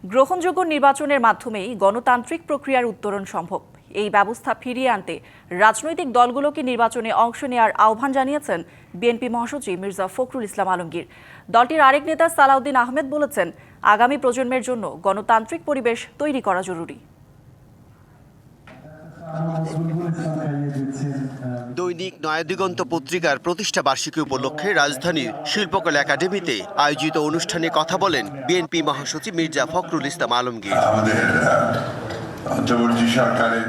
গ্রহণযোগ্য নির্বাচনের মাধ্যমেই গণতান্ত্রিক প্রক্রিয়ার উত্তরণ সম্ভব। এই ব্যবস্থা ফিরিয়ে আনতে রাজনৈতিক দলগুলোকে নির্বাচনে অংশ নেওয়ার আহ্বান জানিয়েছেন বিএনপি মহাসচিব মির্জা ফখরুল ইসলাম আলমগীর। দলটির আরেক নেতা সালাউদ্দিন আহমেদ বলেছেন, আগামী প্রজন্মের জন্য গণতান্ত্রিক পরিবেশ তৈরি করা জরুরি। দৈনিক নয়াদিগন্ত পত্রিকার প্রতিষ্ঠা বার্ষিকী উপলক্ষে রাজধানীর শিল্পকলা একাডেমিতে আয়োজিত অনুষ্ঠানে কথা বলেন বিএনপি মহাসচিব মির্জা ফখরুল ইসলাম আলমগীর।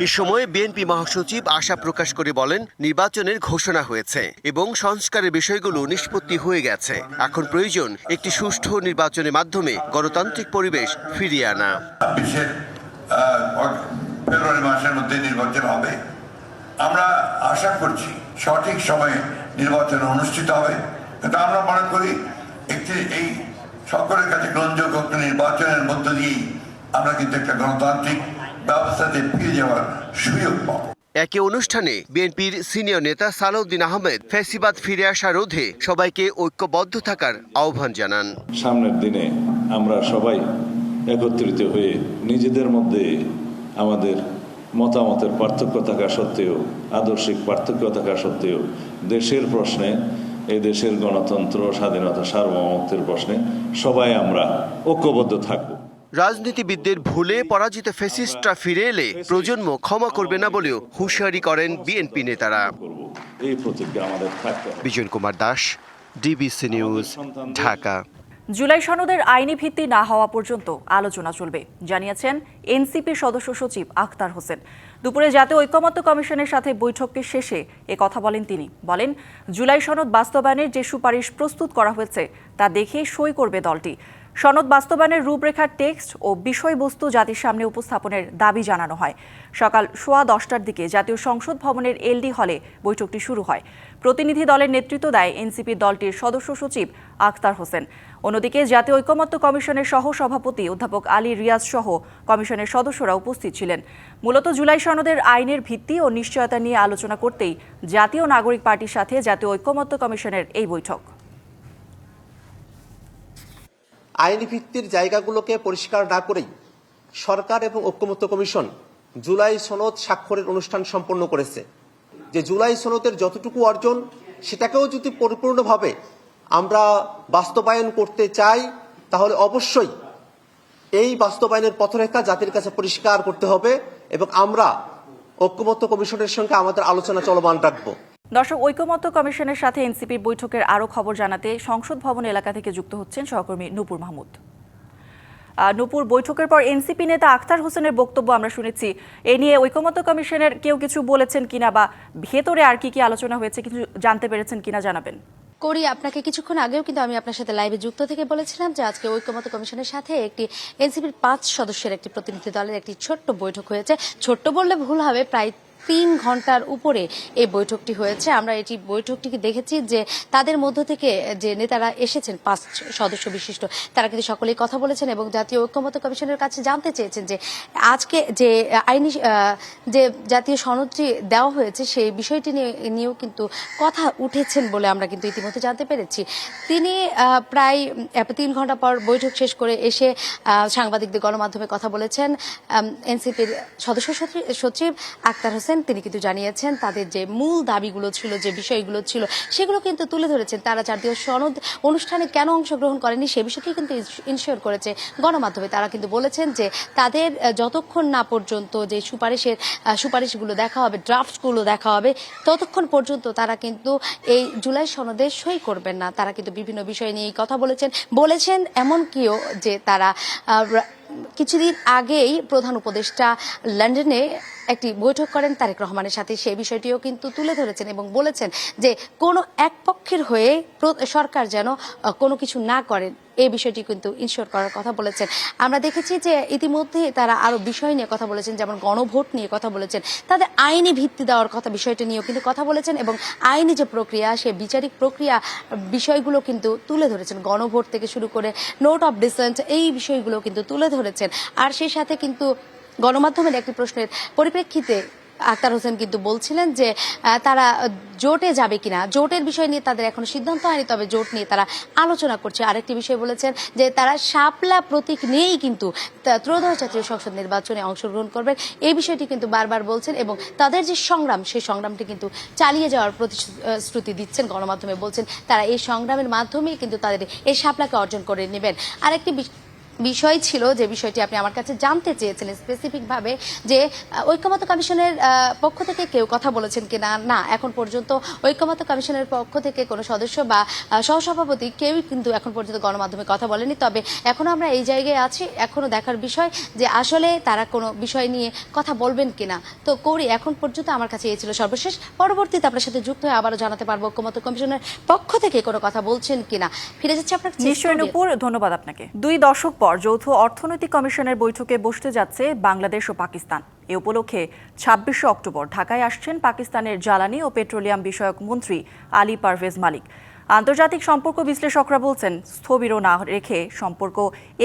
এ সময় বিএনপি মহাসচিব আশা প্রকাশ করে বলেন, নির্বাচনের ঘোষণা হয়েছে এবং সংস্কারের বিষয়গুলো নিষ্পত্তি হয়ে গেছে। এখন প্রয়োজন একটি সুষ্ঠু নির্বাচনের মাধ্যমে গণতান্ত্রিক পরিবেশ ফিরিয়ে আনা। ফেব্রুয়ারি মাসের মধ্যে নির্বাচন হবে। আমরা আশা করছি সঠিক সময়ে নির্বাচন অনুষ্ঠিত হবে, কিন্তু আমরা মনে করি এই সকলের কাছে গ্রহণযোগ্য একটা নির্বাচনের মধ্য দিয়েই আমরা কিন্তু একটা গণতান্ত্রিক ব্যবস্থাতে ফিরে যাওয়ার সুযোগ পাবো। একই অনুষ্ঠানে বিএনপির সিনিয়র নেতা সালাউদ্দিন আহমেদ ফ্যাসিবাদ ফিরে আসা রোধে সবাইকে ঐক্যবদ্ধ থাকার আহ্বান জানান। সামনের দিনে আমরা সবাই একত্রিত হয়ে নিজেদের মধ্যে আমাদের মতামতের পার্থক্য থাকা সত্ত্বেও, আদর্শিক পার্থক্য থাকা সত্ত্বেও দেশের প্রশ্নে, এই দেশের গণতন্ত্র, স্বাধীনতা, সার্বভৌমত্বের প্রশ্নে সবাই আমরা ঐক্যবদ্ধ থাকব। রাজনীতিবিদদের ভুলে পরাজিত ফ্যাসিস্টরা ফিরে এলে প্রজন্ম ক্ষমা করবে না বলেও হুঁশিয়ারি করেন বিএনপি নেতারা। এই প্রতিজ্ঞা আমাদের থাকতে হবে। Bijan Kumar Das, DBC news, Dhaka. জুলাই সনদের আইনি ভিত্তি না হওয়া পর্যন্ত আলোচনা চলবে, জানিয়েছেন এনসিপি সদস্য সচিব আখতার হোসেন। দুপুরে জাতীয় ঐকমত্য কমিশনের সাথে বৈঠকের শেষে কথা বলেন তিনি। বলেন, জুলাই সনদ বাস্তবায়নের যে সুপারিশ প্রস্তুত করা হয়েছে তা দেখে সই করবে দলটি। সনদ বাস্তবায়নের রূপরেখার টেক্সট ও বিষয়বস্তু জাতির সামনে উপস্থাপনের দাবি জানানো হয়। সকাল 10:15টার দিকে জাতীয় সংসদ ভবনের এলডি হলে বৈঠকটি শুরু হয়। প্রতিনিধি দলের নেতৃত্ব দেয় এনসিপি দলটির সদস্য সচিব আখতার হোসেন। অন্যদিকে জাতীয় ঐকমত্য কমিশনের সহ সভাপতি অধ্যাপক আলী রিয়াজ সহ কমিশনের সদস্যরা উপস্থিত ছিলেন। মূলত জুলাই সনদের আইনের ভিত্তি ও নিশ্চয়তা নিয়ে আলোচনা করতেই জাতীয় নাগরিক পার্টির সাথে জাতীয় ঐকমত্য কমিশনের এই বৈঠক। আইনি ভিত্তির জায়গাগুলোকে পরিষ্কার না করেই সরকার এবং ঐকমত্য কমিশন জুলাই সনদ স্বাক্ষরের অনুষ্ঠান সম্পন্ন করেছে। যে জুলাই সনদের যতটুকু অর্জন, সেটাকেও যদি পরিপূর্ণভাবে আমরা বাস্তবায়ন করতে চাই, তাহলে অবশ্যই এই বাস্তবায়নের পথরেখা জাতির কাছে পরিষ্কার করতে হবে এবং আমরা ঐকমত্য কমিশনের সঙ্গে আমাদের আলোচনা চলমান রাখবো। দর্শক, ঐকমত্য কমিশনের সাথে এনসিপির বৈঠকের আরও খবর জানাতে সংসদ ভবন এলাকা থেকে যুক্ত হচ্ছেন সহকর্মী নূপুর মাহমুদ। নূপুর, বৈঠকের পর এনসিপি নেতা আখতার হোসেনের বক্তব্য আমরা শুনেছি। এ নিয়ে ঐকমত্য কমিশনের কেউ কিছু বলেছেন কিনা বা ভেতরে আর কি আলোচনা হয়েছে কিছু জানতে পেরেছেন কিনা জানাবেন। করি আপনাকে কিছুক্ষণ আগেও কিন্তু আমি আপনার সাথে লাইভে যুক্ত থেকে বলেছিলাম যে আজকে ঐকমত্য কমিশনের সাথে একটি এনসিপির 5 সদস্যের একটি প্রতিনিধি দলের একটি ছোট্ট বৈঠক হয়েছে। ছোট্ট বললে ভুল হবে, প্রায় 3 ঘন্টার উপরে এই বৈঠকটি হয়েছে। আমরা এই বৈঠকটিকে দেখেছি যে তাদের মধ্য থেকে যে নেতারা এসেছেন 5 সদস্য বিশিষ্ট, তারা কিন্তু সকলেই কথা বলেছেন এবং জাতীয় ঐকমত্য কমিশনের কাছে জানতে চেয়েছেন যে আজকে যে আইনি যে জাতীয় সনদটি দেওয়া হয়েছে সেই বিষয়টি নিয়েও কিন্তু কথা উঠেছেন বলে আমরা কিন্তু ইতিমধ্যে জানতে পেরেছি। তিনি প্রায় 3 ঘন্টা পর বৈঠক শেষ করে এসে সাংবাদিকদের গণমাধ্যমে কথা বলেছেন। এনসিপির সদস্য সচিব আখতার হোসেন তিনি কিন্তু জানিয়েছেন তাদের যে মূল দাবিগুলো ছিল, যে বিষয়গুলো ছিল, সেগুলো কিন্তু তুলে ধরেছেন। তারা জাতীয় সনদ অনুষ্ঠানে কেন অংশগ্রহণ করেনি সে বিষয়টি কিন্তু ইনশিওর করেছে গণমাধ্যমে। তারা কিন্তু বলেছেন যে তাদের যতক্ষণ না পর্যন্ত যে সুপারিশগুলো দেখা হবে, ড্রাফটগুলো দেখা হবে, ততক্ষণ পর্যন্ত তারা কিন্তু এই জুলাই সনদে সই করবেন না। তারা কিন্তু বিভিন্ন বিষয় নিয়ে কথা বলেছেন এমনকিও যে তারা কিছুদিন আগেই প্রধান উপদেষ্টা লন্ডনে একটি বৈঠক করেন তারেক রহমানের সাথে, সেই বিষয়টিও কিন্তু তুলে ধরেছেন এবং বলেছেন যে কোনো এক পক্ষের হয়ে সরকার যেন কোনো কিছু না করেন, এই বিষয়টি কিন্তু ইনশিওর করার কথা বলেছেন। আমরা দেখেছি যে ইতিমধ্যে তারা আরো বিষয় নিয়ে কথা বলেছেন, যেমন গণভোট নিয়ে কথা বলেছেন, তাদের আইনি ভিত্তি দেওয়ার কথা বিষয়টি নিয়েও কিন্তু কথা বলেছেন এবং আইনি যে প্রক্রিয়া, সেই বিচারিক প্রক্রিয়া বিষয়গুলো কিন্তু তুলে ধরেছেন। গণভোট থেকে শুরু করে নোট অফ ডিসেন্ট, এই বিষয়গুলো কিন্তু তুলে ধরেছেন। আর সেই সাথে কিন্তু গণমাধ্যমের একটি প্রশ্নের পরিপ্রেক্ষিতে আক্তার হোসেন কিন্তু বলছিলেন যে তারা জোটে যাবে কিনা, জোটের বিষয় নিয়ে তাদের এখনো সিদ্ধান্ত হয়নি, তবে জোট নিয়ে তারা আলোচনা করছে। আরেকটি বিষয় বলেছেন যে তারা শাপলা প্রতীক নিয়েই কিন্তু ত্রয়োদশ জাতীয় সংসদ নির্বাচনে অংশগ্রহণ করবেন, এই বিষয়টি কিন্তু বারবার বলছেন এবং তাদের যে সংগ্রাম সেই সংগ্রামটি কিন্তু চালিয়ে যাওয়ার প্রতিশ্রুতি দিচ্ছেন। গণমাধ্যমে বলছেন তারা এই সংগ্রামের মাধ্যমেই কিন্তু তাদের এই শাপলাকে অর্জন করে নেবেন। আরেকটি বিষয় ছিল যে বিষয়টি আপনি আমার কাছে জানতে চেয়েছিলেন স্পেসিফিকভাবে, যে ঐক্যমত্য কমিশনের পক্ষ থেকে কেউ কথা বলেছেন কিনা। না, এখন পর্যন্ত ঐক্যমত্য কমিশনের পক্ষ থেকে কোনো সদস্য বা সহসভাপতি কেউই কিন্তু এখন পর্যন্ত গণমাধ্যমে কথা বলেনি। তবে এখনো আমরা এই জায়গায় আছি, এখনো দেখার বিষয় যে আসলে তারা কোনো বিষয় নিয়ে কথা বলবেন কিনা। তো কৌরি, এখন পর্যন্ত আমার কাছে এই ছিল সর্বশেষ। পরবর্তীতে আপনার সাথে যুক্ত হয়ে আবারও জানাতে পারবো ঐক্যমত্য কমিশনের পক্ষ থেকে কোনো কথা বলছেন কিনা। ফিরে যাচ্ছে আপনার নিশ্চয় নূপুর, ধন্যবাদ আপনাকে। 2 দশক পর যৌথ অর্থনৈতিক কমিশনের বৈঠকে বসতে যাচ্ছে বাংলাদেশ ও পাকিস্তান। এ উপলক্ষে 26শে অক্টোবর ঢাকায় আসছেন পাকিস্তানের জ্বালানি ও পেট্রোলিয়াম বিষয়ক মন্ত্রী আলী পারভেজ মালিক। আন্তর্জাতিক সম্পর্ক বিশ্লেষকরা বলছেন স্থবির না রেখে সম্পর্ক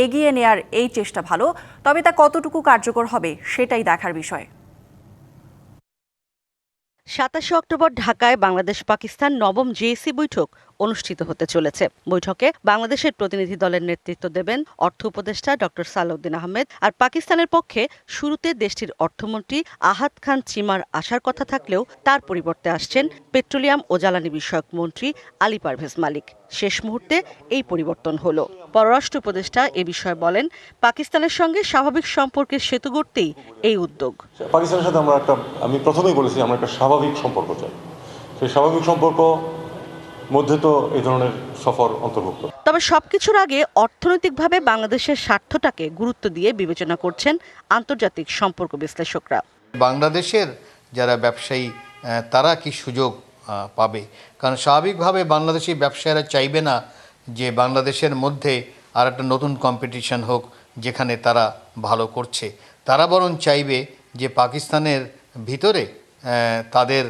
এগিয়ে নেয়ার এই চেষ্টা ভালো, তবে তা কতটুকু কার্যকর হবে সেটাই দেখার বিষয়। 27শে অক্টোবর ঢাকায় বাংলাদেশ পাকিস্তান নবম জেএসি বৈঠক অনুষ্ঠিত হতে চলেছে। বৈঠকে বাংলাদেশের প্রতিনিধি দলের নেতৃত্ব দেবেন অর্থ উপদেষ্টা ডক্টর সালাউদ্দিন আহমেদ। আর পাকিস্তানের পক্ষে শুরুতে দেশটির অর্থমন্ত্রী আহাদ খান চিমার আসার কথা থাকলেও তার পরিবর্তে আসছেন পেট্রোলিয়াম ও জ্বালানি বিষয়ক মন্ত্রী আলী পারভেজ মালিক। শেষ মুহূর্তে এই পরিবর্তন হলো। পররাষ্ট্র উপদেষ্টা এ বিষয়ে বলেন, পাকিস্তানের সঙ্গে স্বাভাবিক সম্পর্কের সেতু গড়তেই এই উদ্যোগ। পাকিস্তানের সাথে আমি প্রথমেই বলেছি আমরা একটা স্বাভাবিক সম্পর্ক চাই। সেই স্বাভাবিক সম্পর্ক মধ্যে তো এই ধরনের সফর অন্তর্ভুক্ত। তবে সবকিছুর আগে অর্থনৈতিকভাবে বাংলাদেশের স্বার্থটাকে গুরুত্ব দিয়ে বিবেচনা করছেন আন্তর্জাতিক সম্পর্ক বিশ্লেষকরা। বাংলাদেশের যারা ব্যবসায়ী তারা কি সুযোগ পাবে, কারণ স্বাভাবিকভাবে বাংলাদেশি ব্যবসায়ীরা চাইবে না যে বাংলাদেশের মধ্যে আর একটা নতুন কম্পিটিশন হোক যেখানে তারা ভালো করছে। তারা বরং চাইবে যে পাকিস্তানের ভিতরে তাদের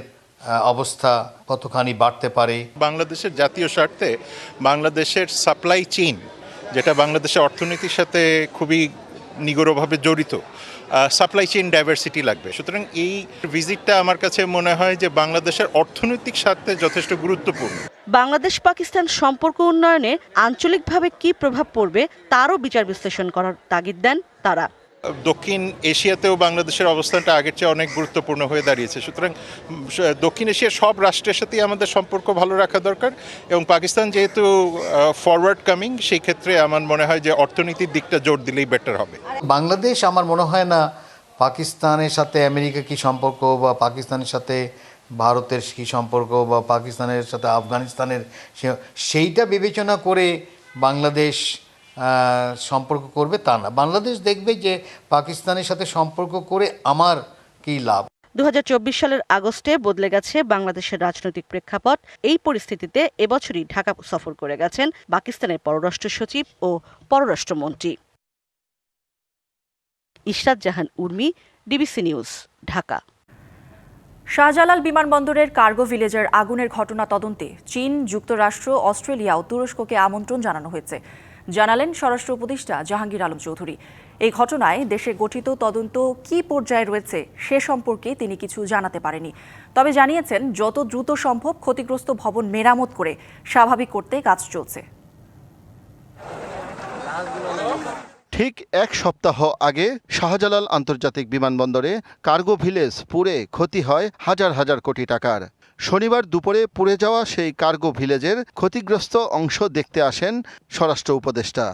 অবস্থা কতখানি বাড়তে পারে। বাংলাদেশের জাতীয় স্বার্থে বাংলাদেশের সাপ্লাই চেইন, যেটা বাংলাদেশের অর্থনীতির সাথে খুবই নিগড়ভাবে জড়িত, সাপ্লাই চেইন ডাইভার্সিটি লাগবে। সুতরাং এই ভিজিটটা আমার কাছে মনে হয় যে বাংলাদেশের অর্থনৈতিক স্বার্থে যথেষ্ট গুরুত্বপূর্ণ। বাংলাদেশ পাকিস্তান সম্পর্ক উন্নয়নে আঞ্চলিকভাবে কি প্রভাব পড়বে তারও বিচার বিশ্লেষণ করার তাগিদ দেন তারা। দক্ষিণ এশিয়াতেও বাংলাদেশের অবস্থানটা আগের চেয়ে অনেক গুরুত্বপূর্ণ হয়ে দাঁড়িয়েছে। সুতরাং দক্ষিণ এশিয়ার সব রাষ্ট্রের সাথেই আমাদের সম্পর্ক ভালো রাখা দরকার, এবং পাকিস্তান যেহেতু ফরওয়ার্ড কামিং, সেই ক্ষেত্রে আমার মনে হয় যে অর্থনীতির দিকটা জোর দিলেই বেটার হবে। বাংলাদেশ আমার মনে হয় না পাকিস্তানের সাথে আমেরিকা কি সম্পর্ক, বা পাকিস্তানের সাথে ভারতের কী সম্পর্ক, বা পাকিস্তানের সাথে আফগানিস্তানের, সেইটা বিবেচনা করে বাংলাদেশ সম্পর্ক করবে তা না। বাংলাদেশ দেখবে যে পাকিস্তানের সাথে সম্পর্ক করে আমার কী লাভ। 2024 সালের আগস্টে বদলে গেছে বাংলাদেশের রাজনৈতিক প্রেক্ষাপট। এই পরিস্থিতিতে এবছরই ঢাকা সফর করে গেছেন পাকিস্তানের পররাষ্ট্র সচিব ও পররাষ্ট্রমন্ত্রী। ইশরাত জাহান উর্মি, ডিবিসি নিউজ, ঢাকা। শাহজালাল বিমানবন্দরের কার্গো ভিলেজের আগুনের ঘটনা তদন্তে চীন, যুক্তরাষ্ট্র, অস্ট্রেলিয়া ও তুরস্ককে আমন্ত্রণ জানানো হয়েছে, জানালেন স্বরাষ্ট্র উপদেষ্টা জাহাঙ্গীর আলম চৌধুরী। এই ঘটনায় দেশে গঠিত তদন্ত কী পর্যায়ে রয়েছে সে সম্পর্কে তিনি কিছু জানাতে পারেনি, তবে জানিয়েছেন যত দ্রুত সম্ভব ক্ষতিগ্রস্ত ভবন মেরামত করে স্বাভাবিক করতে কাজ চলছে। ঠিক এক সপ্তাহ আগে শাহজালাল আন্তর্জাতিক বিমানবন্দরে কার্গো ভিলেজ পুড়ে ক্ষতি হয় হাজার হাজার কোটি টাকার। শনিবার দুপুরে পুড়ে যাওয়া সেই কার্গো ভিলেজের ক্ষতিগ্রস্ত অংশ দেখতে আসেন স্বরাষ্ট্র উপদেষ্টা।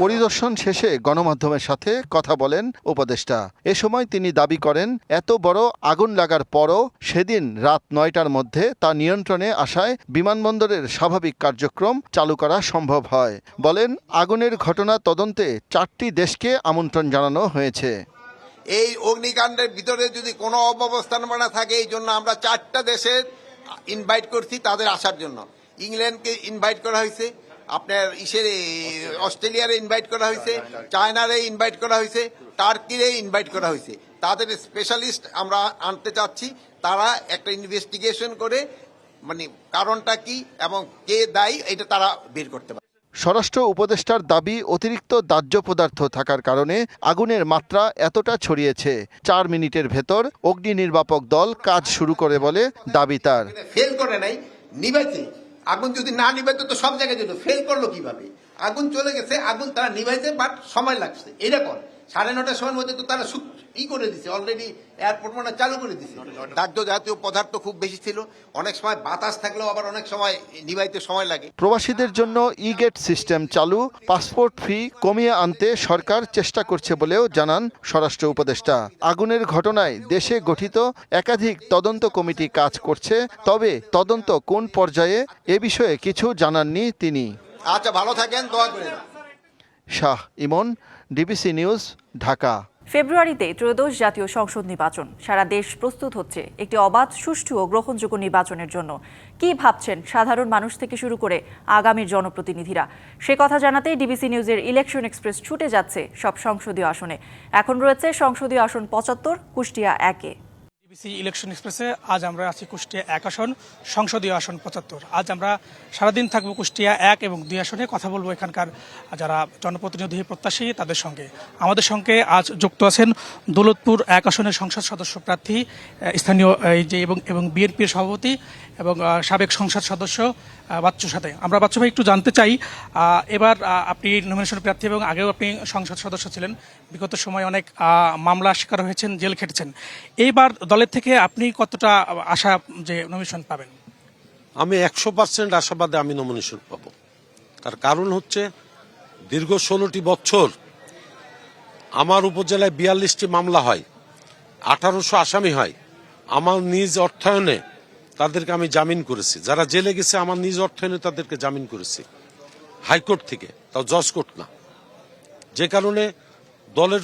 পরিদর্শন শেষে গণমাধ্যমের সাথে কথা বলেন উপদেষ্টা। এ সময় তিনি দাবি করেন, এত বড় আগুন লাগার পরও সেদিন রাত 9টার মধ্যে তা নিয়ন্ত্রণে আসায় বিমানবন্দরের স্বাভাবিক কার্যক্রম চালু করা সম্ভব হয়। বলেন, আগুনের ঘটনা তদন্তে 4টি দেশকে আমন্ত্রণ জানানো হয়েছে। এই অগ্নিকাণ্ডের ভিতরে যদি কোনো অব্যবস্থাপনা থাকে, এই জন্য আমরা 4টা দেশের ইনভাইট করছি তাদের আসার জন্য। ইংল্যান্ডকে ইনভাইট করা হয়েছে, আপনার অস্ট্রেলিয়ারে ইনভাইট করা হয়েছে, চায়নারে ইনভাইট করা হয়েছে, টার্কিরে ইনভাইট করা হয়েছে। তাদের স্পেশালিস্ট আমরা আনতে চাচ্ছি, তারা একটা ইনভেস্টিগেশন করে মানে কারণটা কি এবং কে দায়ী এটা তারা বের করতে পারে। স্বরাষ্ট্র উপদেষ্টার দাবি অতিরিক্ত দাহ্য পদার্থ থাকার কারণে আগুনের মাত্রা এতটা ছড়িয়েছে। 4 মিনিটের ভেতর অগ্নি নির্বাপক দল কাজ শুরু করে বলে দাবি তার। ফেল করে নাই, নিভাইছে। আগুন যদি না নিভাইতো তো সব জায়গায় যেত, ফেল করলো কিভাবে? আগুন চলে গেছে, আগুন তারা নিভাইছে, বাট সময় লাগছে। এরকম 9:30 সময়ের মধ্যে তো তারা করে দিছে, অলরেডি এয়ারপোর্ট মানে চালু করে দিছে। দাহ্য জাতীয় পদার্থ খুব বেশি ছিল, অনেক সময় বাতাস থাকলেও আবার অনেক সময় নিভাইতে সময় লাগে। প্রবাসীদের জন্য ই-গেট সিস্টেম চালু, পাসপোর্ট ফি কমিয়ে আনতে সরকার চেষ্টা করছে বলেও জানান স্বরাষ্ট্র উপদেষ্টা। আগুনের ঘটনায় দেশে গঠিত একাধিক তদন্ত কমিটি কাজ করছে, তবে তদন্ত কোন পর্যায়ে এ বিষয়ে কিছু জানাননি তিনি। আচ্ছা, ভালো থাকেন, দোয়া করেন। শাহ ইমন, ডিবিসি নিউজ, ঢাকা। ফেব্রুয়ারিতে ত্রয়োদশ জাতীয় সংসদ নির্বাচন। সারা দেশ প্রস্তুত হচ্ছে একটি অবাধ, সুষ্ঠু ও গ্রহণযোগ্য নির্বাচনের জন্য। কি ভাবছেন সাধারণ মানুষ থেকে শুরু করে আগামীর জনপ্রতিনিধিরা? সে কথা জানাতে ডিবিসি নিউজের ইলেকশন এক্সপ্রেস ছুটে যাচ্ছে সব সংসদীয় আসনে। এখন রয়েছে সংসদীয় আসন 75, কুষ্টিয়া 1-এ। ডিবিসি ইলেকশন এক্সপ্রেসে আজ আমরা আছি কুষ্টিয়া 1 আসন, সংসদীয় আসন 75। আজ আমরা সারাদিন থাকবো কুষ্টিয়া 1 এবং 2 আসনে, কথা বলবো এখানকার যারা জনপ্রতিনিধি প্রত্যাশী তাদের সঙ্গে। আমাদের সঙ্গে আজ যুক্ত আছেন দৌলতপুর 1 আসনের সংসদ সদস্য প্রার্থী, স্থানীয় এবং বিএনপির সভাপতি এবং সাবেক সংসদ সদস্য বাচ্চুর সাথে। আমরা বাচ্চু ভাই একটু জানতে চাই, এবার আপনি নমিনেশন প্রার্থী এবং আগেও আপনি সংসদ সদস্য ছিলেন, বিগত সময় অনেক মামলা শিকার হয়েছেন, জেল খেটেছেন। এইবার দলের থেকে আপনি কতটা আশা যে নমিনেশন পাবেন? আমি 100% আশাবাদে আমি নমিনেশন পাব। তার কারণ হচ্ছে দীর্ঘ 16টি বছর আমার উপজেলায় 42টি মামলা হয়, 1800 আসামি হয়। আমার নিজ অর্থায়নে তাদেরকে আমি জামিন করেছি। যারা জেলে গেছে আমার নিজ অর্থায়নে তাদেরকে জামিন করেছি হাইকোর্ট থেকে, তাও জজ কোর্ট না। যে কারণে দলের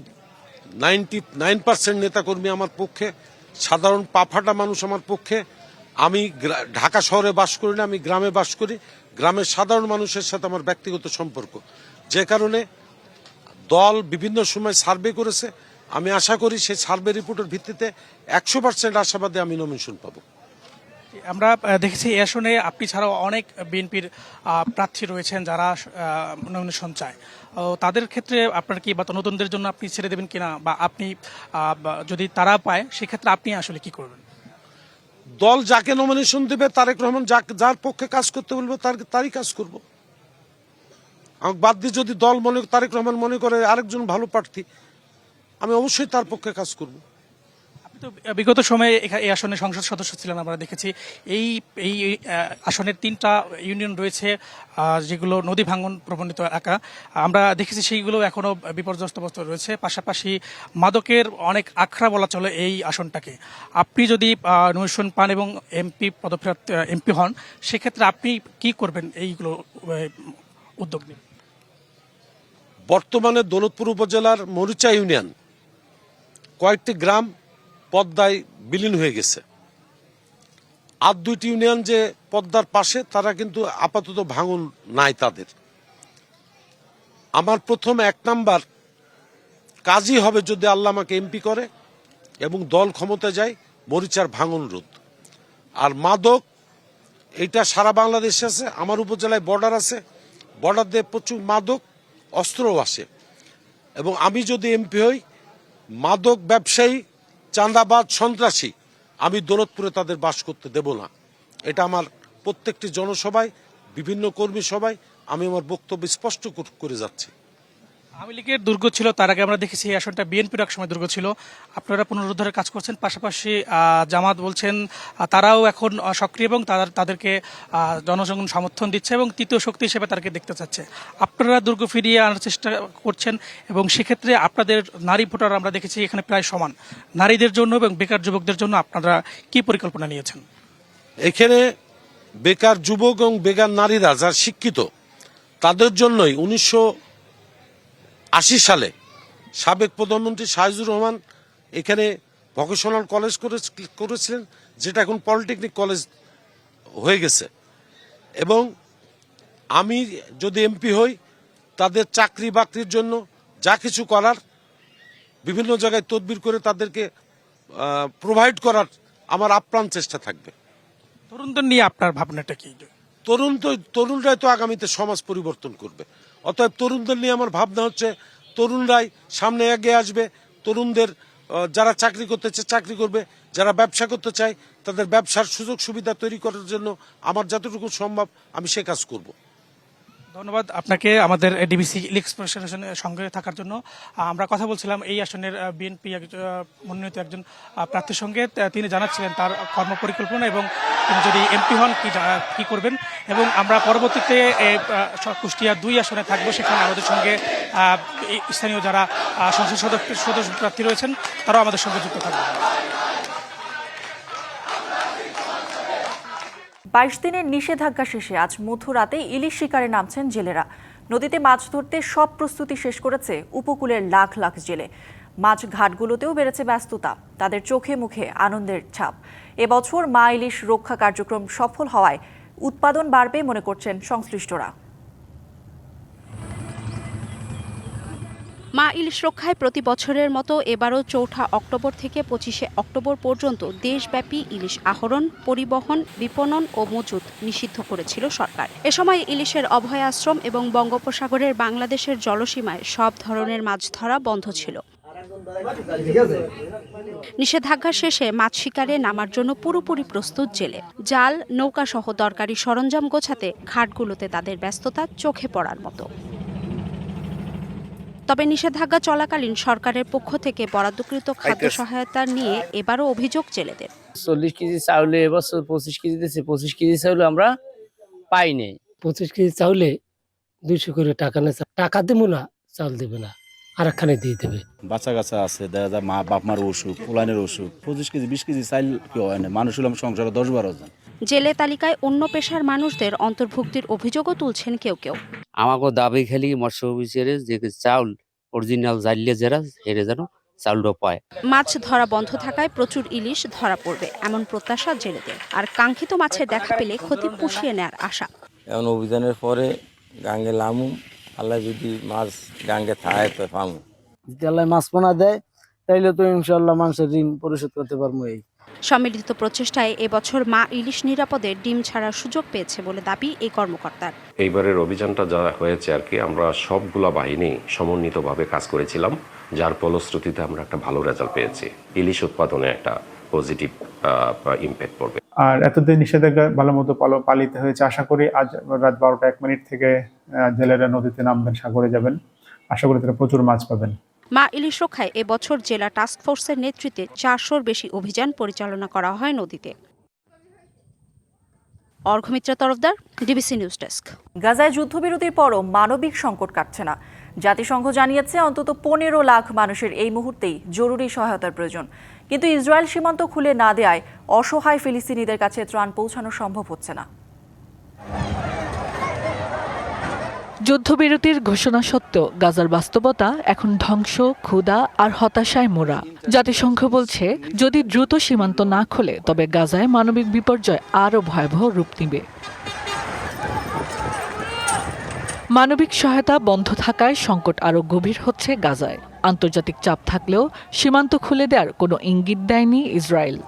99% নেতাকর্মী আমার পক্ষে, সাধারণ পাফাটা মানুষ আমার পক্ষে। আমি ঢাকা শহরে বাস করি না, আমি গ্রামে বাস করি। গ্রামের সাধারণ মানুষের সাথে আমার ব্যক্তিগত সম্পর্ক, যে কারণে দল বিভিন্ন সময় সার্ভে করেছে। আমি আশা করি সেই সার্ভে রিপোর্টের ভিত্তিতে 100% আশাবাদে আমি নমিনেশন পাবো। আমরা দেখেছি এই আসনে আপনি ছাড়াও অনেক বিএনপির প্রার্থী রয়েছেন যারা নমিনেশন চায়। তাদের ক্ষেত্রে আপনার কি, বা নতুনদের জন্য আপনি ছেড়ে দেবেন কিনা, বা আপনি যদি তারা পায় সেক্ষেত্রে আপনি আসলে কি করবেন? দল যাকে নমিনেশন দেবে, তারেক রহমান যার পক্ষে কাজ করতে বলবে তারই কাজ করব। আমাকে বাদ দিয়ে যদি দল তারেক রহমান মনে করে আরেকজন ভালো প্রার্থী, আমি অবশ্যই তার পক্ষে কাজ করব। তো বিগত সময়ে এই আসনে সংসদ সদস্য ছিলেন, আমরা দেখেছি এই আসনের 3টা ইউনিয়ন রয়েছে যেগুলো নদী ভাঙন প্রবণিত এলাকা। আমরা দেখেছি সেইগুলো এখনো বিপর্যস্ত অবস্থায় রয়েছে। পাশাপাশি মাদকের অনেক আখড়া বলা চলে এই আসনটাকে। আপনি যদি নমিনেশন পান এবং এমপি হন, সেক্ষেত্রে আপনি কি করবেন? এইগুলো উদ্যোগ নিন। বর্তমানে দৌলতপুর উপজেলার মরিচা ইউনিয়ন কয়েকটি গ্রাম পদ্মায় বিলীন হয়ে গেছে। আর 2টি ইউনিয়ন যে পদ্মার পাশে, তারা কিন্তু আপাতত ভাঙন নাই তাদের। আমার প্রথম 1 নাম্বার কাজই হবে, যদি আল্লাহ আমাকে এমপি করে এবং দল ক্ষমতায় যায়, মরিচার ভাঙন রোধ। আর মাদক, এটা সারা বাংলাদেশে আছে। আমার উপজেলায় বর্ডার আছে, বর্ডার দিয়ে প্রচুর মাদক অস্ত্রও আসে। এবং আমি যদি এমপি হই, মাদক ব্যবসায়ী, চাঁদাবাজ, সন্ত্রাসী আমি দৌলতপুরে তাদের বাস করতে দেব না। এটা আমার প্রত্যেকটি জনসভায়, বিভিন্ন কর্মী সভায় আমি আমার বক্তব্য স্পষ্ট করে যাচ্ছি। আওয়ামী লীগের দুর্গ ছিল, তার আগে আমরা দেখেছি এই আসনটা বিএনপির এক সময় দুর্গ ছিল। আপনারা পুনরুদ্ধারের কাজ করছেন, পাশাপাশি জামাত বলছেন তারাও এখন সক্রিয় এবং তাদেরকে জনগণ সমর্থন দিচ্ছে এবং তৃতীয় শক্তি হিসেবে তাদেরকে দেখতে চাচ্ছে। আপনারা দুর্গ ফিরিয়ে আনার চেষ্টা করছেন এবং সেক্ষেত্রে আপনাদের নারী ভোটার আমরা দেখেছি এখানে প্রায় সমান। নারীদের জন্য এবং বেকার যুবকদের জন্য আপনারা কি পরিকল্পনা নিয়েছেন? এখানে বেকার যুবক এবং বেকার নারীরা যারা শিক্ষিত, তাদের জন্যই 1980 সালে সাবেক প্রধানমন্ত্রী শাহজুর রহমান এখানে ভোকেশনাল কলেজ করেছিলেন, যেটা এখন পলিটেকনিক কলেজ হয়ে গেছে। এবং আমি যদি এমপি হই, তাদের চাকরি বাকরির জন্য যা কিছু করার বিভিন্ন জায়গায় তদবির করে তাদেরকে প্রোভাইড করার আমার আপ্রাণ চেষ্টা থাকবে। তরুণদের নিয়ে আপনার ভাবনাটা কি? তরুণরাই তো আগামীতে সমাজ পরিবর্তন করবে। অতএব তরুণদের নিয়ে আমার ভাবনা হচ্ছে তরুণরাই সামনে এগিয়ে আসবে। তরুণদের যারা চাকরি করতে চায় চাকরি করবে, যারা ব্যবসা করতে চায় তাদের ব্যবসার সুযোগ সুবিধা তৈরি করার জন্য আমার যতটুকু সম্ভব আমি সে কাজ করব। ধন্যবাদ আপনাকে আমাদের ডিবিসি এক্সপ্রেশনের সঙ্গে থাকার জন্য। আমরা কথা বলছিলাম এই আসনের বিএনপি মনোনীত একজন প্রার্থীর সঙ্গে। তিনি জানাচ্ছিলেন তার কর্মপরিকল্পনা এবং তিনি যদি এমপি হন কি করবেন। এবং আমরা পরবর্তীতে কুষ্টিয়া 2 আসনে থাকবো, সেখানে আমাদের সঙ্গে স্থানীয় যারা সংসদ সদস্য প্রার্থী রয়েছেন তারাও আমাদের সঙ্গে যুক্ত থাকবেন। 22 দিনের নিষেধাজ্ঞা শেষে আজ মধ্যরাতে ইলিশ শিকারে নামছেন জেলেরা। নদীতে মাছ ধরতে সব প্রস্তুতি শেষ করেছে উপকূলের লাখ লাখ জেলে। মাছ ঘাটগুলোতেও বেড়েছে ব্যস্ততা, তাদের চোখে মুখে আনন্দের ছাপ। এবছর মা ইলিশ রক্ষা কার্যক্রম সফল হওয়ায় উৎপাদন বাড়বে মনে করছেন সংশ্লিষ্টরা। মা ইলিশ রক্ষায় প্রতি বছরের মতো এবারও 4 অক্টোবর থেকে 25 অক্টোবর পর্যন্ত দেশব্যাপী ইলিশ আহরণ, পরিবহন, বিপণন ও মজুত নিষিদ্ধ করেছিল সরকার। এ সময় ইলিশের অভয়াশ্রম এবং বঙ্গোপসাগরের বাংলাদেশের জলসীমায় সব ধরনের মাছ ধরা বন্ধ ছিল। নিষেধাজ্ঞা শেষে মাছ শিকারে নামার জন্য পুরোপুরি প্রস্তুত জেলে। জাল, নৌকা সহ দরকারি সরঞ্জাম গোছাতে ঘাটগুলোতে তাদের ব্যস্ততা চোখে পড়ার মতো। তবে নিষেধাজ্ঞা চলাকালীন সরকারের পক্ষ থেকে বরাদ্দকৃত খাদ্য সহায়তা নিয়ে এবারও অভিযোগ জেলেদের। 40 কেজি চাউলে এবছর 25 কেজি দিয়েছে, 25 কেজি চাউল আমরা পাইনি। 25 কেজি চাউলে 200 করে টাকা নেই, টাকা দেবো না, চাউল দেবে না, আর একখানে দিয়ে দেবে। বাচ্চা কাচ্চা আছে, দেখা যায় মা বাপ মার অসুখ, পোলানের অসুখ, 25 কেজি 20 কেজি চাইল কি হয় না, মানুষ হলাম সংসারে 10-12 জন। জেলে তালিকায় অন্য পেশার মানুষদের অন্তর্ভুক্তির অভিযোগও তুলছেন কেউ কেউ। আমাকে দাবি খালি মৎস্য অফিসারের যে চাউল অরিজিনাল জাইলে যারা হেরে যেন চাউলটা পায়। মাছ ধরা বন্ধ থাকায় প্রচুর ইলিশ ধরা পড়বে এমন প্রত্যাশা জেলেদের, আর কাঙ্ক্ষিত মাছের দেখা পেলে ক্ষতি পুষিয়ে নেওয়ার আশা। এখন অভিযানের পরে গাঙ্গে লামু, আল্লাহ যদি মাছ গাঙ্গে থাকে তো পামু। যদি আল্লাহ মাছ পোনা দেয় তাইলে তো ইনশাআল্লাহ মানুষের ঋণ পরিশোধ করতে পারবো। এই সম্মিলিত প্রচেষ্টায় এবছর মা ইলিশ নিরাপদে ডিম ছাড়ার সুযোগ পেয়েছে বলে দাবি এই কর্মকর্তার। এইবারের অভিযানটা যা হয়েছে আর কি, আমরা সবগুলা বাহিনী সমন্বিতভাবে কাজ করেছিলাম, যার ফলশ্রুতিতে আমরা একটা ভালো রেজাল্ট পেয়েছি। ইলিশ উৎপাদনে একটা পজিটিভ ইমপ্যাক্ট পড়বে। আর এতদিন নিষেধাজ্ঞা ভালো মতো পালিত হয়েছে। আশা করি আজ রাত 12টা 1 মিনিট থেকে জেলেরা নদীতে নামবেন, সাগরে যাবেন। আশা করি তারা প্রচুর মাছ পাবেন। মা ইলিশ রক্ষায় এবছর জেলা টাস্ক ফোর্সের নেতৃত্বে 400-র বেশি অভিযান পরিচালনা করা হয় নদীতে। Arghamitra Tarafdar, DBC news desk. গাজায় যুদ্ধবিরতির পরও মানবিক সংকট কাটছে না। জাতিসংঘ জানিয়েছে অন্তত 15 লাখ মানুষের এই মুহূর্তেই জরুরি সহায়তার প্রয়োজন। কিন্তু ইসরায়েল সীমান্ত খুলে না দেওয়ায় অসহায় ফিলিস্তিনিদের কাছে ত্রাণ পৌঁছানো সম্ভব হচ্ছে না। যুদ্ধবিরতির ঘোষণা সত্ত্বেও গাজার বাস্তবতা এখন ধ্বংস, ক্ষুধা আর হতাশায় মোড়া। জাতিসংঘ বলছে যদি দ্রুত সীমান্ত না খোলে তবে গাজায় মানবিক বিপর্যয় আরও ভয়াবহ রূপ নেবে। মানবিক সহায়তা বন্ধ থাকায় সংকট আরও গভীর হচ্ছে গাজায়। আন্তর্জাতিক চাপ থাকলেও সীমান্ত খুলে দেওয়ার কোনো ইঙ্গিত দেয়নি ইসরায়েল।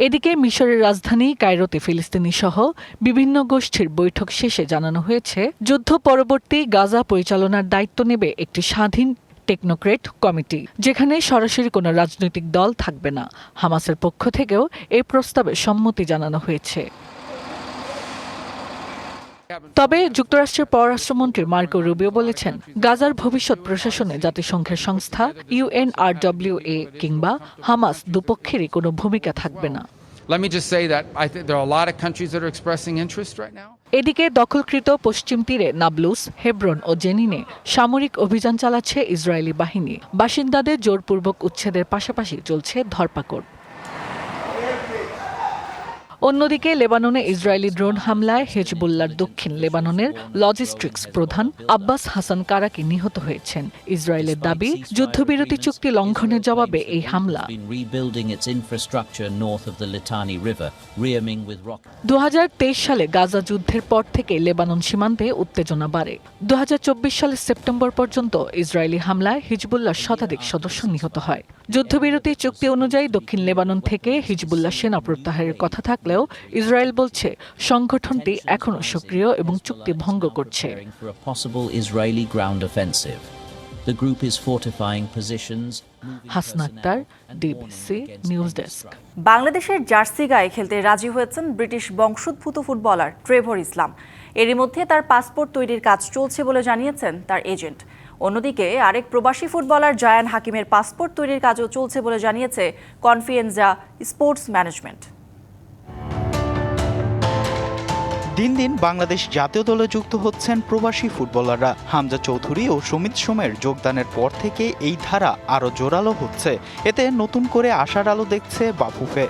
এদিকে মিশরের রাজধানী কায়রোতে ফিলিস্তিনি সহ বিভিন্ন গোষ্ঠীর বৈঠক শেষে জানানো হয়েছে যুদ্ধ পরবর্তী গাজা পরিচালনার দায়িত্ব নেবে একটি স্বাধীন টেকনোক্রেট কমিটি, যেখানে সরাসরি কোনো রাজনৈতিক দল থাকবে না। হামাসের পক্ষ থেকেও এই প্রস্তাবে সম্মতি জানানো হয়েছে। তবে যুক্তরাষ্ট্রের পররাষ্ট্রমন্ত্রী মার্কো রুবিও বলেছেন গাজার ভবিষ্যৎ প্রশাসনে জাতিসংঘের সংস্থা UNRWA কিংবা হামাস দুপক্ষেরই কোনো ভূমিকা থাকবে না। এদিকে দখলকৃত পশ্চিম তীরে নাবলুস, হেব্রন ও জেনিনে সামরিক অভিযান চালাচ্ছে ইসরায়েলি বাহিনী। বাসিন্দাদের জোরপূর্বক উচ্ছেদের পাশাপাশি চলছে ধরপাকড়। অন্যদিকে লেবাননে ইসরায়েলি ড্রোন হামলায় হেজবুল্লাহর দক্ষিণ লেবাননের লজিস্টিক্স প্রধান আব্বাস হাসান কারাকি নিহত হয়েছেন। ইসরায়েলের দাবি যুদ্ধবিরতি চুক্তি লঙ্ঘনের জবাবে এই হামলা। 2023 সালে গাজা যুদ্ধের পর থেকে লেবানন সীমান্তে উত্তেজনা বাড়ে। 2024 সালের সেপ্টেম্বর পর্যন্ত ইসরায়েলি হামলায় হিজবুল্লাহর শতাধিক সদস্য নিহত হয়। যুদ্ধবিরতি চুক্তি অনুযায়ী দক্ষিণ লেবানন থেকে হিজবুল্লাহ সেনা প্রত্যাহারের কথা থাকলে হলেও ইসরায়েল বলছে সংগঠনটি এখনও সক্রিয় এবং চুক্তি ভঙ্গ করছে। The group is fortifying positions. Hasna Akter, DBC news desk. বাংলাদেশের জার্সি গায়ে খেলতে রাজি হয়েছেন ব্রিটিশ বংশোদ্ভূত ফুটবলার ট্রেভর ইসলাম। এরই মধ্যে তার পাসপোর্ট তৈরির কাজ চলছে বলে জানিয়েছেন তার এজেন্ট। অন্যদিকে আরেক প্রবাসী ফুটবলার জায়ান হাকিমের পাসপোর্ট তৈরির কাজও চলছে বলে জানিয়েছে কনফিয়েন্সা স্পোর্টস ম্যানেজমেন্ট। দিন দিন বাংলাদেশ জাতীয় দলে যুক্ত হচ্ছেন প্রবাসী ফুটবলাররা। হামজা চৌধুরী ও সুমিত সোমের যোগদানের পর থেকে এই ধারা আরও জোরালো হচ্ছে। এতে নতুন করে আশার আলো দেখছে বাফুফে।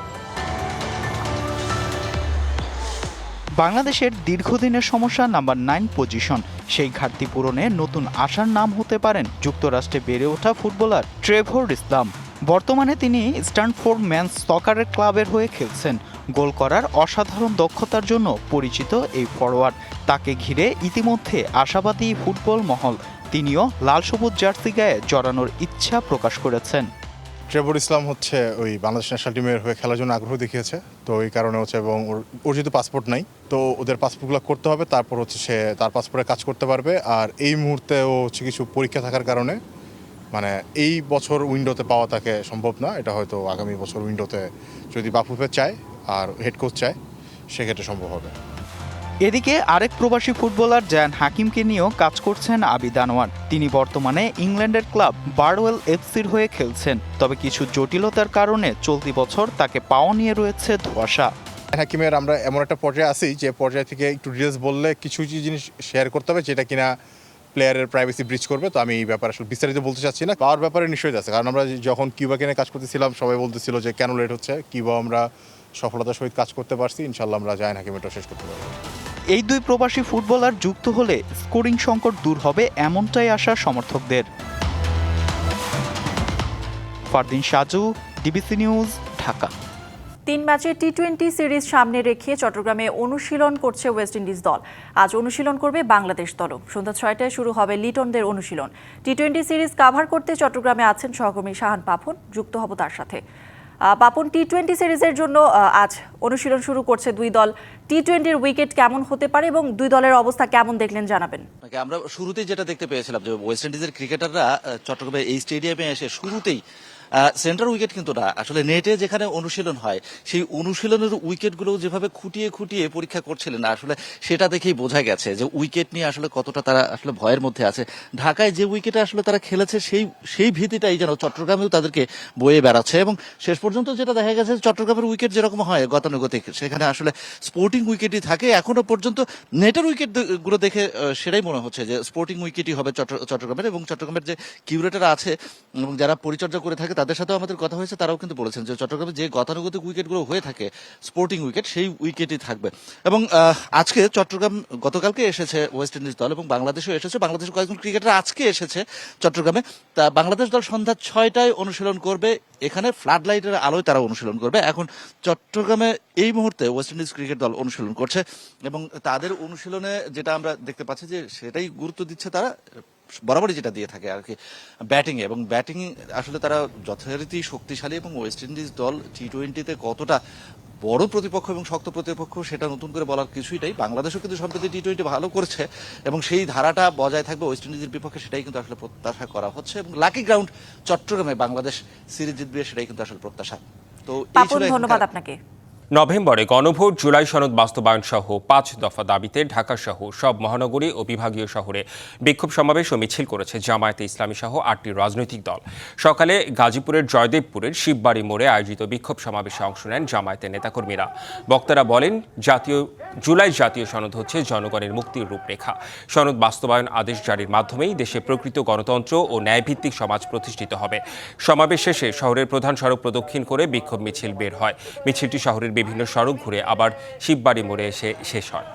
বাংলাদেশের দীর্ঘদিনের সমস্যা নাম্বার 9 পজিশন। সেই ঘাটতি পূরণে নতুন আশার নাম হতে পারেন যুক্তরাষ্ট্রে বেড়ে ওঠা ফুটবলার ট্রেভর ইসলাম। বর্তমানে তিনি স্ট্যানফোর্ড মেন্স সকারের ক্লাবের হয়ে খেলছেন। গোল করার অসাধারণ দক্ষতার জন্য পরিচিত এই ফরোয়ার্ড। তাকে ঘিরে ইতিমধ্যে আশাবাদী ফুটবল মহল। তিনিও লাল সবুজ জার্সি গায়ে জড়ানোর ইচ্ছা প্রকাশ করেছেন। ট্রেভর ইসলাম হচ্ছে ওই বাংলাদেশ ন্যাশনাল টিমের হয়ে খেলার জন্য আগ্রহ দেখিয়েছে, তো এই কারণে হচ্ছে, এবং ওর যেহেতু পাসপোর্ট নাই, তো ওদের পাসপোর্টগুলো করতে হবে, তারপর হচ্ছে সে তার পাসপোর্টে কাজ করতে পারবে। আর এই মুহূর্তে ও হচ্ছে কিছু পরীক্ষা থাকার কারণে মানে এই বছর উইন্ডোতে পাওয়া তাকে সম্ভব না। এটা হয়তো আগামী বছর উইন্ডোতে যদি বাফুফে চায় আর হেড কোচ চায় সেক্ষেত্রে সম্ভব হবে। এদিকে আরেক প্রবাসী ফুটবলার জায়ান হাকিমকে নিয়েও কাজ করছেন আবিদ আনোয়ার। তিনি বর্তমানে ইংল্যান্ডের ক্লাব বারওয়েল এফসির হয়ে খেলছেন। তবে কিছু জটিলতার কারণে চলতি বছর তাকে পাওয়া নিয়ে রয়েছে ধোঁয়াশা। হাকিমের আমরা এমন একটা পর্যায়ে আছি যে পর্যায় থেকে একটু ডিটেলস বললে কিছু জিনিস শেয়ার করতে হবে যেটা কিনা প্লেয়ারের প্রাইভেসি ব্রিচ করবে। তো আমি এই ব্যাপারে আসলে বিস্তারিত বলতে চাচ্ছি না। পাওয়ার ব্যাপারে নিশ্চয়ই আছে, কারণ আমরা যখন কিউবাকে নিয়ে কাজ করতেছিলাম সবাই বলতেছিল যে কেন লেট হচ্ছে। কিউবা আমরা সফলতার সহিত কাজ করতে পারছি, ইনশাল্লাহ আমরা জায়ান হাকিমেরটা শেষ করতে পারবো। এই দুই প্রবাসী ফুটবলার যুক্ত হলে স্কোরিং সংকট দূর হবে এমনটাই আশা সমর্থকদের। Fardin Saju, DBC news, Dhaka. 3 ম্যাচের টি-20 সিরিজ সামনে রেখে চট্টগ্রামে অনুশীলন করছে ওয়েস্ট ইন্ডিজ দল। আজ অনুশীলন করবে বাংলাদেশ দলও। সন্ধ্যা 6টায় শুরু হবে লিটনদের অনুশীলন। টি-20 সিরিজ কাভার করতে চট্টগ্রামে আছেন সহকর্মী শাহান পাপন, যুক্ত হব তার সাথে। পাপন, টি-20 সিরিজের জন্য আজ অনুশীলন শুরু করছে দুই দল। টি-20-র উইকেট কেমন হতে পারে এবং দুই দলের অবস্থা কেমন দেখলেন জানাবেন। আমরা শুরুতেই যেটা দেখতে পেয়েছিলাম যে ওয়েস্ট ইন্ডিজের ক্রিকেটাররা চট্টগ্রামে এই স্টেডিয়ামে এসে শুরুতেই সেন্টার উইকেট কিন্তু না, আসলে নেটে যেখানে অনুশীলন হয় সেই অনুশীলনের উইকেটগুলো যেভাবে খুঁটিয়ে খুঁটিয়ে পরীক্ষা করছিলেন, আসলে সেটা দেখেই বোঝা গেছে যে উইকেট নিয়ে আসলে কতটা তারা আসলে ভয়ের মধ্যে আছে। ঢাকায় যে উইকেটে আসলে তারা খেলেছে সেই ভীতিটাই যেন চট্টগ্রামেও তাদেরকে বয়ে বেড়াচ্ছে। এবং শেষ পর্যন্ত যেটা দেখা গেছে চট্টগ্রামের উইকেট যেরকম হয় গতানুগতিক, সেখানে আসলে স্পোর্টিং উইকেটই থাকে। এখনো পর্যন্ত নেটের উইকেট গুলো দেখে সেটাই মনে হচ্ছে যে স্পোর্টিং উইকেটই হবে চট্টগ্রামের। এবং চট্টগ্রামের যে কিউরেটার আছে এবং যারা পরিচর্যা করে থাকে তাদের সাথেও আমাদের কথা হয়েছে, তারাও কিন্তু বলেছেন যে চট্টগ্রামে যে গতানুগতিক উইকেটগুলো হয়ে থাকে স্পোর্টিং উইকেট, সেই উইকেটই থাকবে। এবং আজকে চট্টগ্রাম, গতকালকে এসেছে ওয়েস্ট ইন্ডিজ দল এবং বাংলাদেশও এসেছে। বাংলাদেশের কয়েকজন ক্রিকেটার আজকে এসেছে চট্টগ্রামে। তা বাংলাদেশ দল সন্ধ্যা 6টায় অনুশীলন করবে। এখানে ফ্লাড লাইটের আলোয় তারা অনুশীলন করবে। এখন চট্টগ্রামে এই মুহূর্তে ওয়েস্ট ইন্ডিজ ক্রিকেট দল অনুশীলন করছে এবং তাদের অনুশীলনে যেটা আমরা দেখতে পাচ্ছি যে সেটাই গুরুত্ব দিচ্ছে তারা, বরাবরই যেটা দিয়ে থাকে আর কি, ব্যাটিং। এবং ব্যাটিং আসলে তারা যথারীতি শক্তিশালী। এবং ওয়েস্ট ইন্ডিজ দল টি-20-তে কতটা বড় প্রতিপক্ষ এবং শক্ত প্রতিপক্ষ সেটা নতুন করে বলার কিছুই নেই। বাংলাদেশও কিন্তু সম্প্রতি টি-20 ভালো করছে এবং সেই ধারাটা বজায় থাকবে ওয়েস্ট ইন্ডিজের বিপক্ষে, সেটাই কিন্তু আসলে প্রত্যাশা করা হচ্ছে। এবং লাকি গ্রাউন্ড চট্টগ্রামে বাংলাদেশ সিরিজ জিতবে, সেটাই কিন্তু আসলে প্রত্যাশা। তো ধন্যবাদ আপনাকে। নভেম্বরে গণভোট, জুলাই সনদ বাস্তবায়ন সহ 5 দফা দাবিতে ঢাকা সহ সব মহানগরী ও বিভাগীয় শহরে বিক্ষোভ সমাবেশ ও মিছিল করেছে জামায়াতে ইসলামী সহ 8টি রাজনৈতিক দল। সকালে গাজীপুরের জয়দেবপুরের শিববাড়ি মোড়ে আয়োজিত বিক্ষোভ সমাবেশে অংশ নেন জামায়াতের নেতাকর্মীরা। বক্তারা বলেন, জুলাই জাতীয় সনদ হচ্ছে জনগণের মুক্তির রূপরেখা। সনদ বাস্তবায়ন আদেশ জারির মাধ্যমেই দেশে প্রকৃত গণতন্ত্র ও ন্যায়ভিত্তিক সমাজ প্রতিষ্ঠিত হবে। সমাবেশ শেষে শহরের প্রধান সড়ক প্রদক্ষিণ করে বিক্ষোভ মিছিল বের হয়। মিছিলটি শহরের বিভিন্ন সড়ক ঘুরে আবার শিববাড়ি মোড়ে এসে শেষ হয়।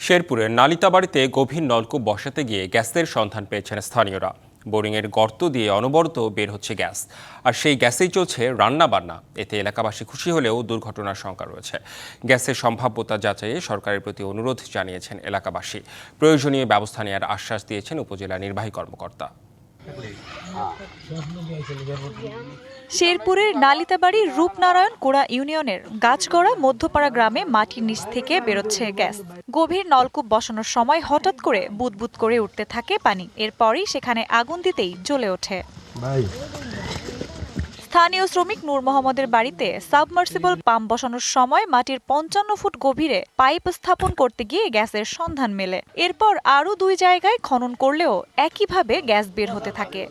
শেরপুরের নালিতাবাড়িতে গভীর নলকূপ বসাতে গিয়ে গ্যাসের সন্ধান পেয়েছেন স্থানীয়রা। বোরিংয়ের গর্ত দিয়ে অনবরত বের হচ্ছে গ্যাস, আর সেই গ্যাসেই চলছে রান্নাবান্না। এতে এলাকাবাসী খুশি হলেও দুর্ঘটনার শঙ্কা রয়েছে। গ্যাসের সম্ভাব্যতা যাচাইয়ে সরকারের প্রতি অনুরোধ জানিয়েছেন এলাকাবাসী। প্রয়োজনীয় ব্যবস্থা নেওয়ার আশ্বাস দিয়েছেন উপজেলা নির্বাহী কর্মকর্তা। শেরপুরের নালিতাবাড়ির রূপনারায়ণ কোড়া ইউনিয়নের গাছগড়া মধ্যপাড়া গ্রামে মাটির নিচ থেকে বেরোচ্ছে গ্যাস। গভীর নলকূপ বসানোর সময় হঠাৎ করে বুদবুদ করে উঠতে থাকে পানি। এরপরই সেখানে আগুন দিতেই জ্বলে ওঠে। স্থানীয় শ্রমিক নূর মোহাম্মদের বাড়িতে সাবমার্সিবল পাম্প বসানোর সময় মাটির 55 ফুট গভীরে পাইপ স্থাপন করতে গিয়ে গ্যাসের সন্ধান মেলে। এরপর আরও 2 জায়গায় খনন করলেও একইভাবে গ্যাস বের হতে থাকে।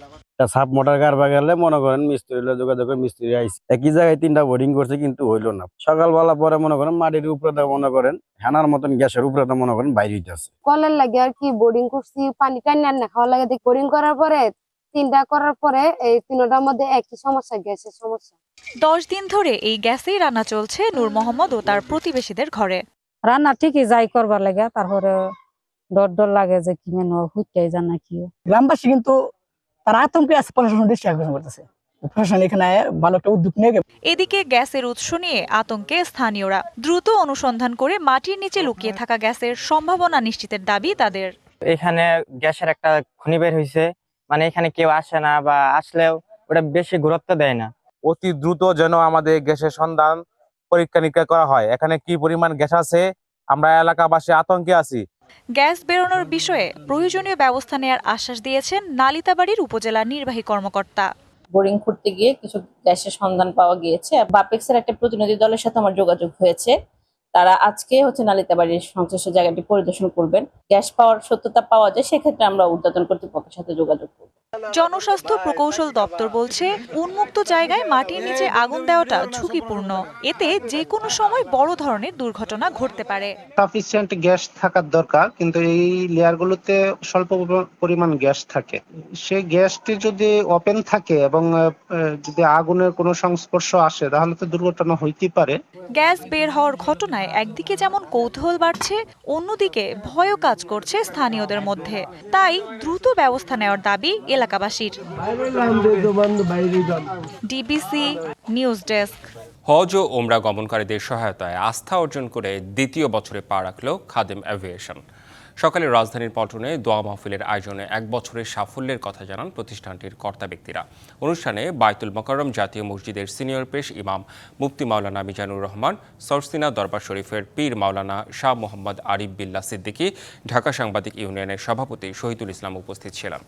সাব মোটর কারবা গেলে মনে করেন মিস্ত্রি যোগাযোগ করে মিস্ত্রি আইসি একই জায়গায় 3টা বোরিং করছে কিন্তু হইলো না। সকালবেলা পরে মনে করেন মাটির উপরে মনে করেন হেনার মতন গ্যাসের উপরে মনে করেন বাইরে হইতেছে। কলের লাগে আর কি বোরিং করছি, পানি টানি আর না খাওয়া লাগে। বোরিং করার পরে 3টা করার পরে এই 3টার মধ্যে একই সমস্যা, গ্যাসের সমস্যা। 10 দিন ধরে এই গ্যাসেই রান্না চলছে নূর মোহাম্মদ ও তার প্রতিবেশীদের ঘরে। রান্না ঠিকই যাই করবার লাগে, তারপরে ডর লাগে যে কি মেন হুইটাই জানা কি। গ্রামবাসী কিন্তু তারা আতঙ্কে আছে, প্রশাসন দৃষ্টি আকর্ষণ করতেছে। প্রশাসন এখানে ভালো একটা উদ্যোগ নিয়ে। এদিকে গ্যাসের উৎস নিয়ে আতঙ্কে স্থানীয়রা দ্রুত অনুসন্ধান করে মাটির নিচে লুকিয়ে থাকা গ্যাসের সম্ভাবনা নিশ্চিতের দাবি তাদের। এখানে গ্যাসের একটা খনি বের হয়েছে, মানে এখানে কেউ আসে না বা আসলেও ওটা বেশি গুরুত্ব দেয় না। অতি দ্রুত যেন আমাদের গ্যাসের সন্ধান পরীক্ষা নিরীক্ষা করা হয়। এখানে কি পরিমাণ গ্যাস আছে, আমরা এলাকাবাসী আতঙ্কে আছি। গ্যাস বেরোনোর বিষয়ে প্রয়োজনীয় ব্যবস্থা নেওয়ার আশ্বাস দিয়েছেন নালিতাবাড়ির উপজেলা নির্বাহী কর্মকর্তা। বোরিং করতে গিয়ে কিছু গ্যাসের সন্ধান পাওয়া গিয়েছে। বাপেক্সের একটা প্রতিনিধি দলের সাথে আমার যোগাযোগ হয়েছে। তারা আজকে নালিতাবাড়ির সংশ্লিষ্ট জায়গাটি পরিদর্শন করবেন। গ্যাস পাওয়ার সত্যতা পাওয়া যায়, সেক্ষেত্রে আমরা ঊর্ধ্বতন কর্তৃপক্ষের সাথে যোগাযোগ করব। জনস্বাস্থ্য প্রকৌশল দপ্তর বলছে, উন্মুক্ত জায়গায় মাটির নিচে আগুন দেওয়াটা ঝুঁকিপূর্ণ। এতে যে কোনো সময় বড় ধরনের দুর্ঘটনা ঘটতে পারে। সাফিসিয়েন্ট গ্যাস থাকার দরকার, কিন্তু এই লেয়ারগুলোতে স্বল্প পরিমাণ গ্যাস থাকে। সেই গ্যাসটি যদি ওপেন থাকে এবং যদি আগুনের কোনো সংস্পর্শ আসে, তাহলে তো দুর্ঘটনা হইতেই পারে। গ্যাস বের হওয়ার ঘটনায় একদিকে যেমন কৌতূহল বাড়ছে, অন্যদিকে ভয়ও কাজ করছে স্থানীয়দের মধ্যে। তাই দ্রুত ব্যবস্থা নেওয়ার দাবি এলাকাবাসীর। DBC news desk. হজ ও ওমরা গমনকারীদের সহায়তায় আস্থা অর্জন করে দ্বিতীয় বছরে পা রাখল খাদেম এভিয়েশন। সকালে রাজধানীর পল্টনে দোয়া মাহফিলের আয়োজনে 1 বছরের সাফল্যের কথা জানান প্রতিষ্ঠানটির কর্তা ব্যক্তিরা। অনুষ্ঠানে বায়তুল মোকাররম জাতীয় মসজিদের সিনিয়র পেশ ইমাম মুফতি মাওলানা মিজানুর রহমান, সরসিনা দরবার শরীফের পীর মাওলানা শাহ মোহাম্মদ আরিফ বিল্লাহ সিদ্দিকী, ঢাকা সাংবাদিক ইউনিয়নের সভাপতি শহীদুল ইসলাম উপস্থিত ছিলেন।